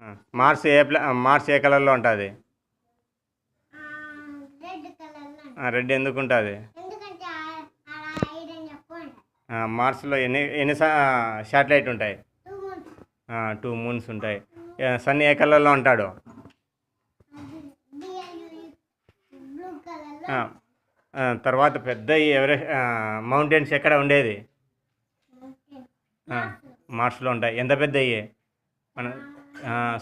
ఆ, మార్స్ ఏ కలర్లో ఉంటుంది? రెడ్ ఎందుకు ఉంటుంది? మార్స్లో ఎన్ని శాటిలైట్ ఉంటాయి? 2 మూన్స్ ఉంటాయి. సన్ ఏ కలర్లో ఉంటాడు? ఆ, తర్వాత పెద్ద మౌంటైన్స్ ఎక్కడ ఉండేది? మార్స్లో ఉంటాయి. ఎంత పెద్దవి? మన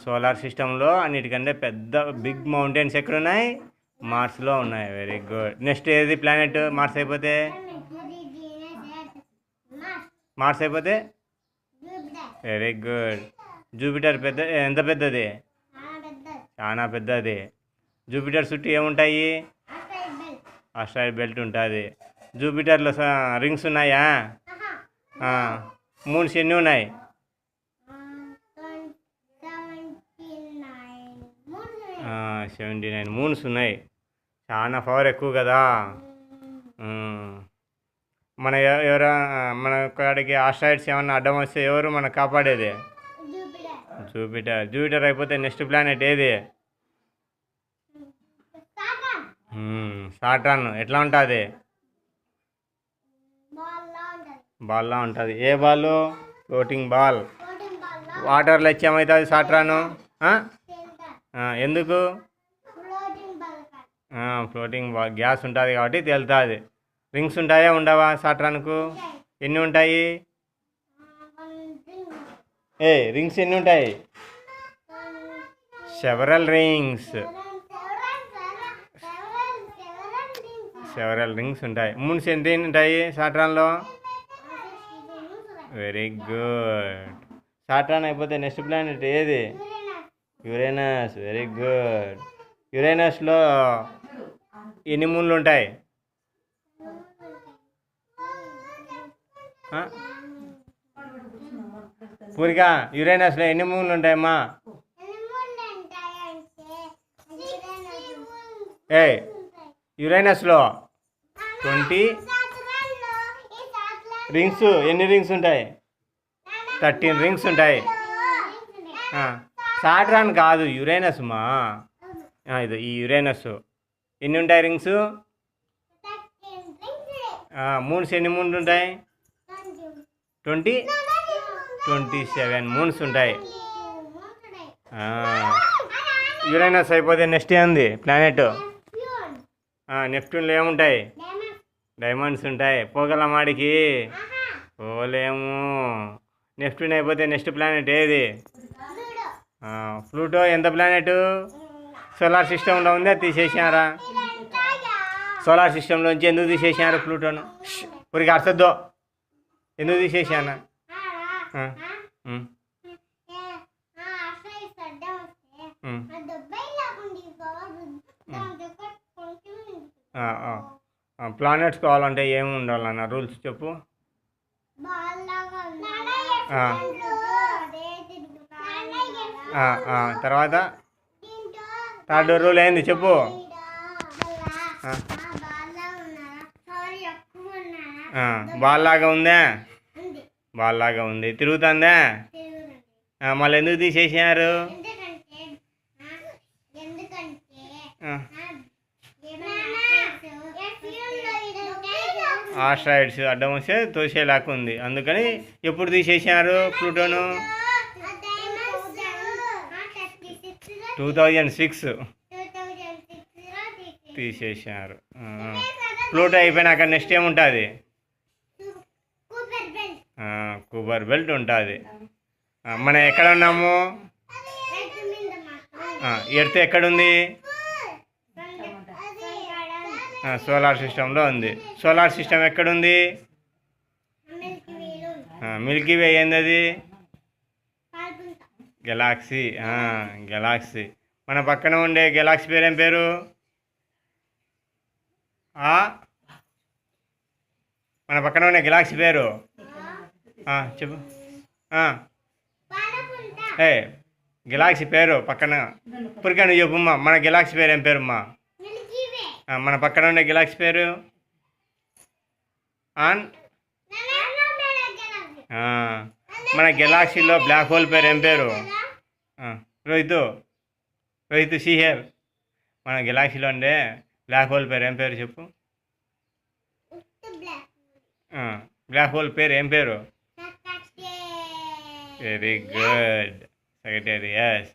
సోలార్ సిస్టంలో అన్నిటికంటే పెద్ద బిగ్ మౌంటైన్స్ ఎక్కడున్నాయి? మార్స్లో ఉన్నాయి. Very good. నెక్స్ట్ ఏది ప్లానెట్ మార్స్ అయిపోతే? మార్స్ అయిపోతే వెరీ గుడ్. జూపిటర్ ఎంత పెద్దది? చాలా పెద్దది. జూపిటర్ చుట్టూ ఏముంటాయి? ఆస్ట్రాయిడ్ బెల్ట్ ఉంటుంది. జూపిటర్లో రింగ్స్ ఉన్నాయా? మూన్స్ ఎన్ని ఉన్నాయి? 79 మూన్స్ ఉన్నాయి. చాలా పవర్ ఎక్కువ కదా. మన మన కాడికి ఆస్ట్రాయిడ్స్ ఏమన్నా అడ్డం వస్తే ఎవరు మనకు కాపాడేది? జూపిటర్ అయిపోతే నెక్స్ట్ ప్లానెట్ ఏది? సాటర్న్. ఎట్లా ఉంటుంది? బాల్లా ఉంటుంది. ఏ బాల్? Floating ball. వాటర్లో ఏమవుతుంది సాటర్న్? ఎందుకు? ఫ్లోటింగ్ బాల్ గ్యాస్ ఉంటుంది కాబట్టి తేలుతుంది. రింగ్స్ ఉంటాయా ఉండవా సాటర్న్కు? ఎన్ని ఉంటాయి? రింగ్స్ ఎన్ని ఉంటాయి? సెవరల్ రింగ్స్ ఉంటాయి. మూన్స్ ఎన్ని ఉంటాయి సాటర్న్లో? Very good. సాటర్న్ అయిపోతే నెక్స్ట్ ప్లానెట్ ఏది? యురేనస్. Very good. యురేనస్లో ఎన్ని మూన్లు ఉంటాయి? పూరిక, యురేనస్లో ఎన్ని మూన్లు ఉంటాయమ్మా? యురేనస్లో 20 రింగ్స్. ఎన్ని రింగ్స్ ఉంటాయి? 13 రింగ్స్ ఉంటాయి. సాటర్న్ కాదు, యురేనస్ మా. ఇది ఈ యురేనస్ ఎన్ని ఉంటాయి రింగ్స్? మూన్స్ ఎన్ని మూన్స్ ఉంటాయి? 27 మూన్స్ ఉంటాయి. యురేనస్ అయిపోతే నెక్స్ట్ ఏంది ప్లానెట్? నెప్ట్యూన్లో ఏముంటాయి? డైమండ్స్ ఉంటాయి. పోగలం ఆడికి? పోలేము. నెప్ట్యూన్ అయిపోతే నెక్స్ట్ ప్లానెట్ ఏది? ప్లూటో. ఎంత ప్లానెట్? సోలార్ సిస్టంలో ఉందా తీసేసినారా? సోలార్ సిస్టంలోంచి ఎందుకు తీసేసినారు ప్లూటోను? ఊరికి అర్థద్దో ఎందుకు తీసేసానా? ప్లానెట్స్ కావాలంటే ఏమి ఉండాలన్న రూల్స్ చెప్పు. తర్వాత థర్డ్ రూల్ ఏంది చెప్పు. బాల్లాగా ఉందా? బాల్లాగా ఉంది. తిరుగుతుందా? మళ్ళీ ఎందుకు తీసేసినారు? ఆస్ట్రాయిడ్స్ అడ్డం వస్తే తోసేలాగా ఉంది. అందుకని ఎప్పుడు తీసేసినారు ప్లూటోను? 2006 తీసేసినారు. ప్లూటో అయిపోయినాక నెక్స్ట్ ఏముంటుంది? కూపర్ బెల్ట్ ఉంటుంది. మనం ఎక్కడ ఉన్నాము? ఎర్త్ ఎక్కడుంది? సోలార్ సిస్టంలో ఉంది. సోలార్ సిస్టమ్ ఎక్కడుంది? మిల్కీ వే. ఏంది అది? గెలాక్సీ. గెలాక్సీ. మన పక్కన ఉండే గెలాక్సీ పేరు ఏం పేరు? మన పక్కన ఉండే గెలాక్సీ పేరు చెప్పు. గెలాక్సీ పేరు పక్కన ఇప్పటికే నువ్వు చెప్పుమ్మా. మన గెలాక్సీ పేరు ఏం పేరుమ్మా? మన పక్కన ఉండే గెలాక్సీ పేరు? మన గెలాక్సీలో బ్లాక్ హోల్ పేరు ఏం పేరు? రోహిత్ రోహిత్ షీహర్ మన గెలాక్సీలో ఉండే బ్లాక్ హోల్ పేరు ఏం పేరు చెప్పు. బ్లాక్ హోల్ పేరు ఏం పేరు? Very good, Sagittarius.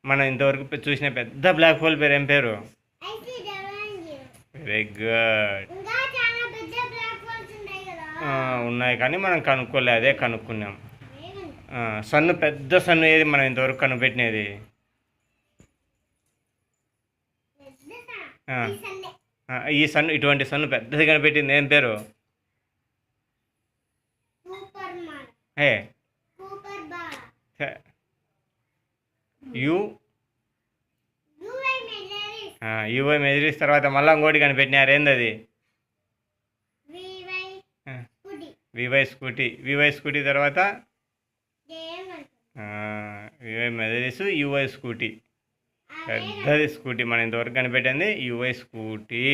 మనం ఇంతవరకు చూసిన పెద్ద బ్లాక్ హోల్ పేరు ఏం పేరు? Very good. ఉన్నాయి కానీ మనం కనుక్కోలే, అదే కనుక్కున్నాం. సన్ను, పెద్ద సన్ను ఏది మనం ఇంతవరకు కనిపెట్టినది? ఈ సన్ను, ఇటువంటి సన్ను పెద్దది కనిపెట్టింది ఏం పేరు? ఏ యువై మెజరీస్ తర్వాత మళ్ళీ ఇంకోటి కనిపెట్టినారు, ఏంది అది? వివై స్కూటీ తర్వాత వివై మెజరీస్, యువై స్కూటీ. పెద్దది స్కూటీ మనం ఇంతవరకు కనిపెట్టింది యువై స్కూటీ.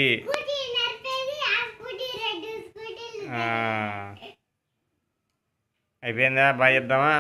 అయిపోయిందా? బాగా చెప్దామా?